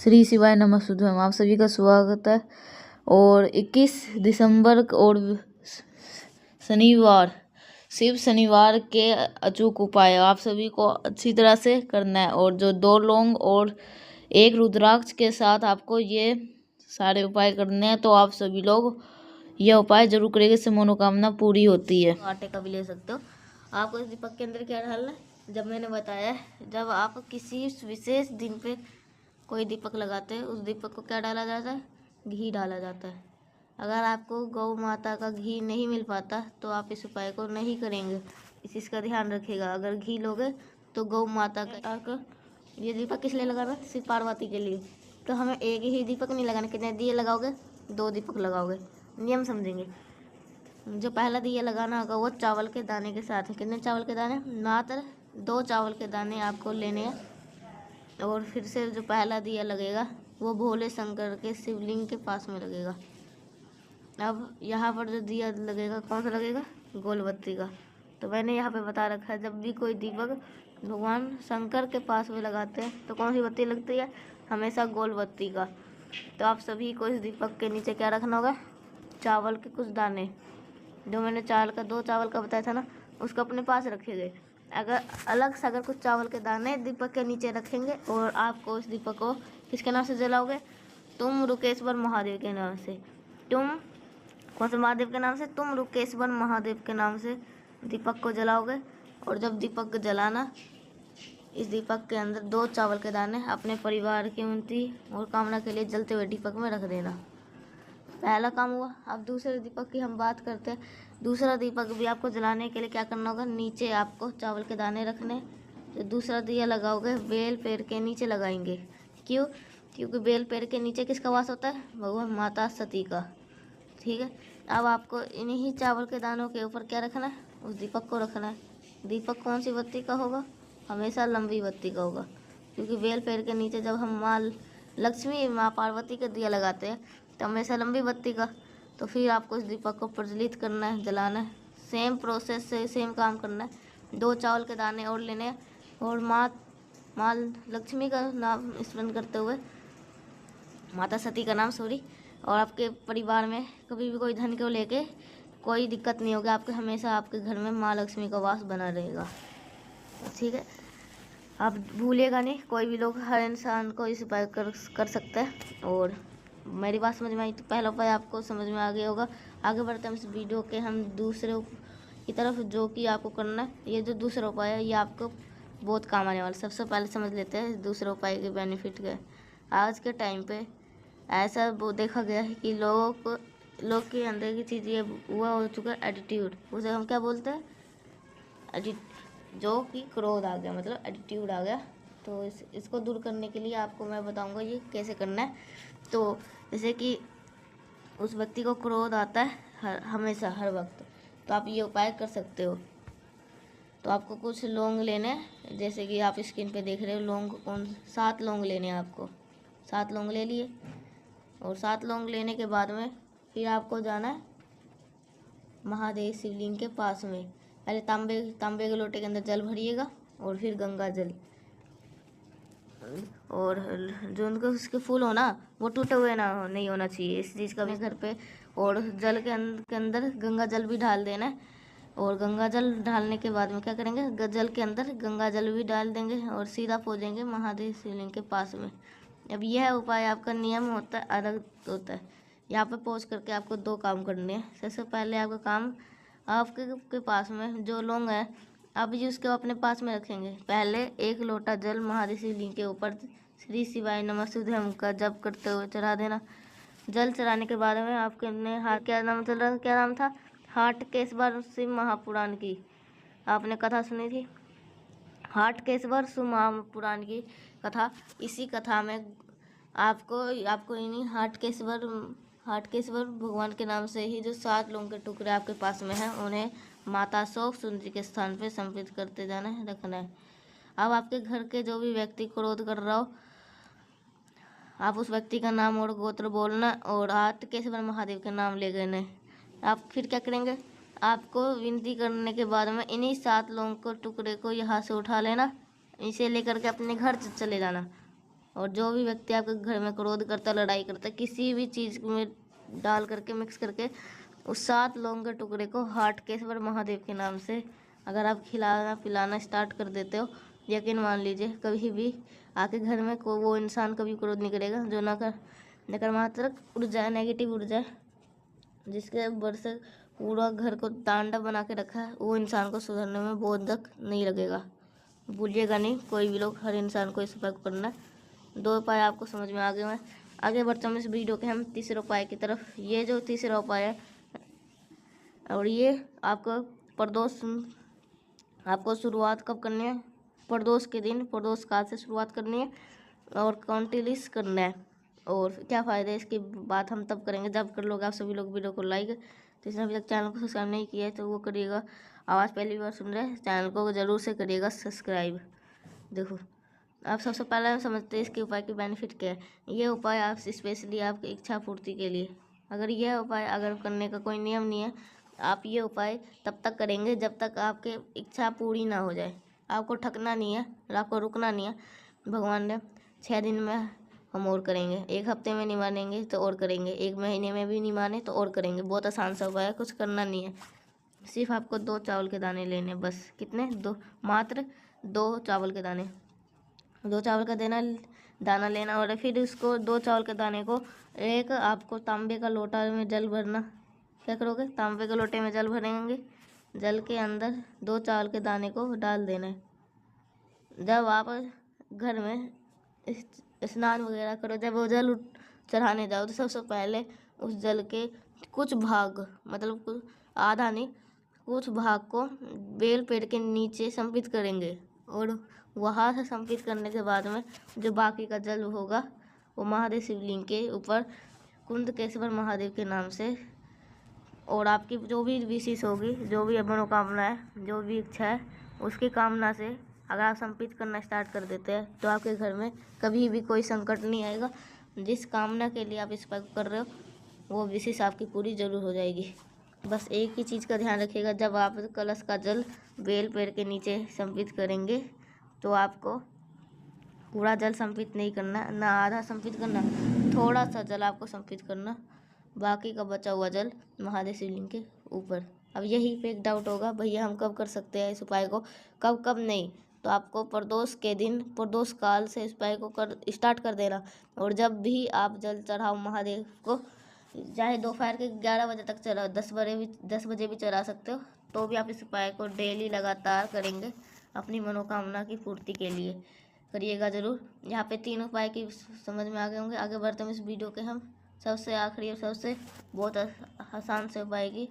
श्री शिवाय नमस्तुभ्यम। आप सभी का स्वागत है। और 21 दिसंबर और शनिवार, शिव शनिवार के अचूक उपाय आप सभी को अच्छी तरह से करना है। और जो 2 लौंग और 1 रुद्राक्ष के साथ आपको ये सारे उपाय करने हैं, तो आप सभी लोग यह उपाय जरूर करेंगे, इससे मनोकामना पूरी होती है। आटे का भी ले सकते हो। आपको इस दीपक के अंदर क्या डालना है, जब मैंने बताया, जब आप किसी विशेष दिन पे कोई दीपक लगाते हैं, उस दीपक को क्या डाला जाता है, घी डाला जाता है। अगर आपको गौ माता का घी नहीं मिल पाता तो आप इस उपाय को नहीं करेंगे, इस चीज़ का ध्यान रखिएगा। अगर घी लोगे तो गौ माता का ये दीपक किस लिए लगाना, सिर्फ पार्वती के लिए। तो हमें एक ही दीपक नहीं लगाना, कितने दिए लगाओगे, 2 दीपक लगाओगे। नियम समझेंगे। जो पहला दिया लगाना होगा वो चावल के दाने के साथ है। कितने चावल के दाने, मात्र 2 चावल के दाने आपको लेने हैं। और फिर से जो पहला दिया लगेगा वो भोले शंकर के शिवलिंग के पास में लगेगा। अब यहाँ पर जो दिया लगेगा, कौन सा लगेगा, गोल बत्ती का। तो मैंने यहाँ पे बता रखा है, जब भी कोई दीपक भगवान शंकर के पास में लगाते हैं तो कौन सी बत्ती लगती है, हमेशा गोल बत्ती का। तो आप सभी को इस दीपक के नीचे क्या रखना होगा, चावल के कुछ दाने। जो मैंने 2 चावल का बताया था ना, उसको अपने पास रखेंगे। अगर अलग से अगर कुछ चावल के दाने दीपक के नीचे रखेंगे और आपको इस दीपक को किसके नाम से जलाओगे, तुम रुकेश्वर महादेव के नाम से। तुम कौन से महादेव के नाम से, तुम रुकेश्वर महादेव के नाम से दीपक को जलाओगे। और जब दीपक जलाना, इस दीपक के अंदर 2 चावल के दाने अपने परिवार की उन्नति और कामना के लिए जलते हुए दीपक में रख देना। पहला काम हुआ। अब दूसरे दीपक की हम बात करते हैं। दूसरा दीपक भी आपको जलाने के लिए क्या करना होगा, नीचे आपको चावल के दाने रखने। जो दूसरा दिया लगाओगे, बेल पेड़ के नीचे लगाएंगे। क्यों, क्योंकि बेल पेड़ के नीचे किसका वास होता है, भगवान माता सती का। ठीक है। अब आपको इन्हीं चावल के दानों के ऊपर क्या रखना है, उस दीपक को रखना है। दीपक कौन सी बत्ती का होगा, हमेशा लंबी बत्ती का होगा। क्योंकि बेल पेड़ के नीचे जब हम माँ लक्ष्मी, माँ पार्वती का दिया लगाते हैं तो हमेशा लंबी बत्ती का। तो फिर आपको इस दीपक को प्रज्वलित करना है, जलाना है। सेम प्रोसेस से सेम काम करना है। 2 चावल के दाने और लेने हैं और माँ लक्ष्मी का नाम स्मरण करते हुए, माता सती का नाम, सॉरी। और आपके परिवार में कभी भी कोई धन को लेके कोई दिक्कत नहीं होगी। आपके हमेशा आपके घर में माँ लक्ष्मी का वास बना रहेगा। ठीक है। आप भूलिएगा नहीं, कोई भी लोग, हर इंसान को इस उपाय कर सकता है। और मेरी बात समझ में आई तो पहला उपाय आपको समझ में आ गया होगा। आगे बढ़ते हैं इस वीडियो के हम दूसरे की तरफ, जो कि आपको करना है। ये जो दूसरा उपाय है ये आपको बहुत काम आने वाला। सबसे पहले समझ लेते हैं दूसरे उपाय के बेनिफिट के। आज के टाइम पे ऐसा वो देखा गया है कि लोग के अंदर की चीज़ ये हुआ हो चुका है, एटीट्यूड। उसे हम क्या बोलते हैं, जो कि क्रोध आ गया, मतलब एटीट्यूड आ गया। तो इसको दूर करने के लिए आपको मैं बताऊंगा ये कैसे करना है। तो जैसे कि उस व्यक्ति को क्रोध आता है हमेशा, हर वक्त, तो आप ये उपाय कर सकते हो। तो आपको कुछ लौंग लेने हैं, जैसे कि आप स्क्रीन पे देख रहे हो। लौंग 7 लौंग लेने हैं आपको। 7 लौंग ले लिए। और 7 लौंग लेने के बाद में फिर आपको जाना है महादेव शिवलिंग के पास में। पहले तांबे के लोटे के अंदर जल भरिएगा और फिर गंगा जल। और जो उनके उसके फूल हो ना, वो टूटे हुए नहीं होना चाहिए, इस चीज़ का भी घर पे। और जल के अंदर गंगा जल भी डाल देना है। और गंगा जल डालने के बाद में क्या करेंगे, जल के अंदर गंगा जल भी डाल देंगे और सीधा पहुँचेंगे महादेव शिवलिंग के पास में। अब यह उपाय आपका नियम होता है, अलग होता है। यहाँ पे पहुँच करके आपको 2 काम करने हैं। सबसे पहले आपका काम, आपके पास में जो लौंग है, आप जी उसको अपने पास में रखेंगे। पहले 1 लोटा जल महादेव शिवलिंग के ऊपर श्री शिवाय नमस्तुभ्यम का जप करते हुए चढ़ा देना। जल चढ़ाने के बाद में आपके अपने हाथ, क्या नाम था, हाटकेश्वर शिव महापुराण की आपने कथा सुनी थी, हाटकेश्वर शिव महापुराण की कथा। इसी कथा में आपको इन्हीं हाटकेश्वर भगवान के नाम से ही जो 7 लौंग के टुकड़े आपके पास में हैं, उन्हें माता शोक सुंदरी के स्थान पे समर्पित करते जाना है, रखना है। अब आपके घर के जो भी व्यक्ति क्रोध कर रहा हो, आप उस व्यक्ति का नाम और गोत्र बोलना और हाटकेश्वर महादेव के नाम ले गए। आप फिर क्या करेंगे, आपको विनती करने के बाद में इन्हीं 7 लौंग को टुकड़े को यहाँ से उठा लेना, इसे लेकर के अपने घर चले जाना। और जो भी व्यक्ति आपके घर में क्रोध करता, लड़ाई करता, किसी भी चीज़ में डाल करके मिक्स करके उस 7 लौंग के टुकड़े को हाटकेश्वर महादेव के नाम से अगर आप खिलाना पिलाना स्टार्ट कर देते हो, यकीन मान लीजिए कभी भी आपके घर में वो इंसान कभी क्रोध नहीं करेगा। जो नकारात्मक ऊर्जा है, नेगेटिव ऊर्जा है, जिसके ऊपर से पूरा घर को तांडव बना के रखा है, वो इंसान को सुधरने में बहुत तक नहीं लगेगा। भूलिएगा नहीं कोई भी लोग, हर इंसान को इस उपाय को करना है। 2 उपाय आपको समझ में आ गए हैं। आगे बढ़ते हैं इस वीडियो के हम तीसरे उपाय की तरफ। ये जो तीसरा उपाय है और ये आपको शुरुआत कब करनी है? प्रदोष के दिन, प्रदोष काल से शुरुआत करनी है और कंटिन्यूस करना है। और क्या फ़ायदा है इसकी बात हम तब करेंगे जब कर लोग आप सभी लोग वीडियो को लाइक, तो इसने अभी तक चैनल को सब्सक्राइब नहीं किया है तो वो करिएगा। आवाज़ पहली बार सुन रहे हैं, चैनल को ज़रूर से करिएगा सब्सक्राइब। देखो आप सबसे पहले समझते हैं इसके उपाय की बेनिफिट क्या है। ये उपाय आप स्पेशली आपकी इच्छा पूर्ति के लिए, अगर यह उपाय अगर करने का कोई नियम नहीं है, आप ये उपाय तब तक करेंगे जब तक आपके इच्छा पूरी ना हो जाए। आपको थकना नहीं है और आपको रुकना नहीं है। भगवान ने 6 दिन में हम और करेंगे, 1 हफ्ते में नहीं मानेंगे तो और करेंगे, 1 महीने में भी नहीं माने तो और करेंगे। बहुत आसान सा उपाय है, कुछ करना नहीं है। सिर्फ आपको 2 चावल के दाने लेने, बस कितने? 2, मात्र 2 चावल के दाने। 2 चावल का दाना लेना और फिर उसको 2 चावल के दाने को एक आपको तांबे का लोटा में जल भरना। क्या करोगे? तांबे के लोटे में जल भरेंगे, जल के अंदर 2 चावल के दाने को डाल देना है। जब आप घर में स्नान वगैरह करो, जब वो जल चढ़ाने जाओ तो सबसे पहले उस जल के कुछ भाग, मतलब आधा नहीं, कुछ भाग को बेल पेड़ के नीचे संपित करेंगे और वहाँ से संपित करने के बाद में जो बाकी का जल होगा वो महादेव शिवलिंग के ऊपर कुंदकेश्वर महादेव के नाम से, और आपकी जो भी विशेष होगी, जो भी मनोकामना है, जो भी इच्छा है, उसकी कामना से अगर आप संपित करना स्टार्ट कर देते हैं तो आपके घर में कभी भी कोई संकट नहीं आएगा। जिस कामना के लिए आप इस पर कर रहे हो वो विशेष आपकी पूरी जरूर हो जाएगी। बस एक ही चीज़ का ध्यान रखिएगा, जब आप कलश का जल बेल पेड़ के नीचे संपित करेंगे तो आपको पूरा जल संपित नहीं करना, ना आधा संपित करना, थोड़ा सा जल आपको संपित करना, बाकी का बचा हुआ जल महादेव शिवलिंग के ऊपर। अब यही पे एक डाउट होगा, भैया हम कब कर सकते हैं इस उपाय को, कब कब नहीं? तो आपको प्रदोष के दिन, प्रदोष काल से इस उपाय को स्टार्ट कर देना। और जब भी आप जल चढ़ाओ महादेव को, चाहे दोपहर के 11 बजे तक चढ़ाओ, 10 बजे भी चढ़ा सकते हो, तो भी आप इस उपाय को डेली लगातार करेंगे अपनी मनोकामना की पूर्ति के लिए। करिएगा ज़रूर। यहाँ पे 3 उपाय की समझ में आ गए होंगे। आगे बढ़ते हैं इस वीडियो के हम सबसे आखिरी और सबसे बहुत आसान से उपाय की।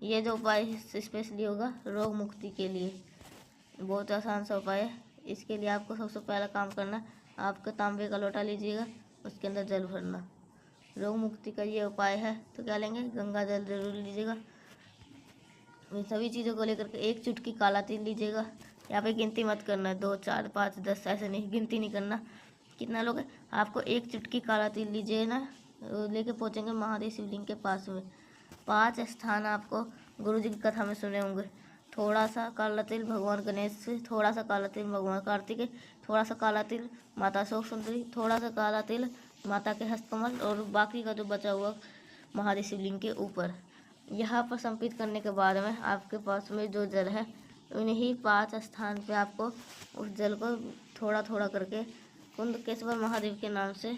ये जो उपाय स्पेशली होगा रोग मुक्ति के लिए, बहुत आसान सा उपाय है। इसके लिए आपको सबसे पहला काम करना, आपका तांबे का लोटा लीजिएगा, उसके अंदर जल भरना। रोग मुक्ति का ये उपाय है तो क्या लेंगे? गंगा जल जरूर लीजिएगा। इन सभी चीज़ों को लेकर के 1 चुटकी काला तिल लीजिएगा। यहाँ पे गिनती मत करना, 2, 4, 5, 10 ऐसे नहीं, गिनती नहीं करना। कितना लोग हैं? आपको 1 चुटकी काला तिल लीजिए ना, लेके पहुँचेंगे महादेव शिवलिंग के पास में। 5 स्थान आपको गुरु जी की कथा में सुने होंगे। थोड़ा सा काला तिल भगवान गणेश से, थोड़ा सा काला तिल भगवान कार्तिकेय, थोड़ा सा काला तिल माता शोक सुंदरी, थोड़ा सा काला तिल माता के हस्तकमल, और बाकी का जो बचा हुआ महादेव शिवलिंग के ऊपर। यहाँ पर संपित करने के बाद में आपके पास में जो जल है, उन्हीं 5 स्थान पे आपको उस जल को थोड़ा थोड़ा करके कुंदकेश्वर महादेव के नाम से,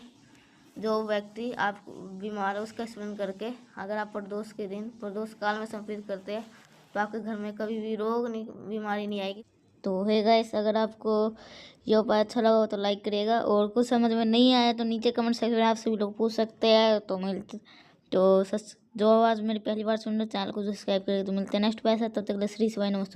जो व्यक्ति आप बीमार है उसका स्मरण करके, अगर आप प्रदोष के दिन, प्रदोष काल में संपित करते हैं तो आपके घर में कभी भी रोग नहीं, बीमारी नहीं आएगी। तो है गाइस, अगर आपको ये उपाय अच्छा लगा हो तो लाइक करिएगा, और कुछ समझ में नहीं आया तो नीचे कमेंट सेक्शन में आप सभी लोग पूछ सकते हैं। तो जो आवाज़ मेरी पहली बार सुन रहे चैनल को सब्सक्राइब करिए। तो मिलते हैं नेक्स्ट पैसा, तब तक श्री शिवाय नमस्ते।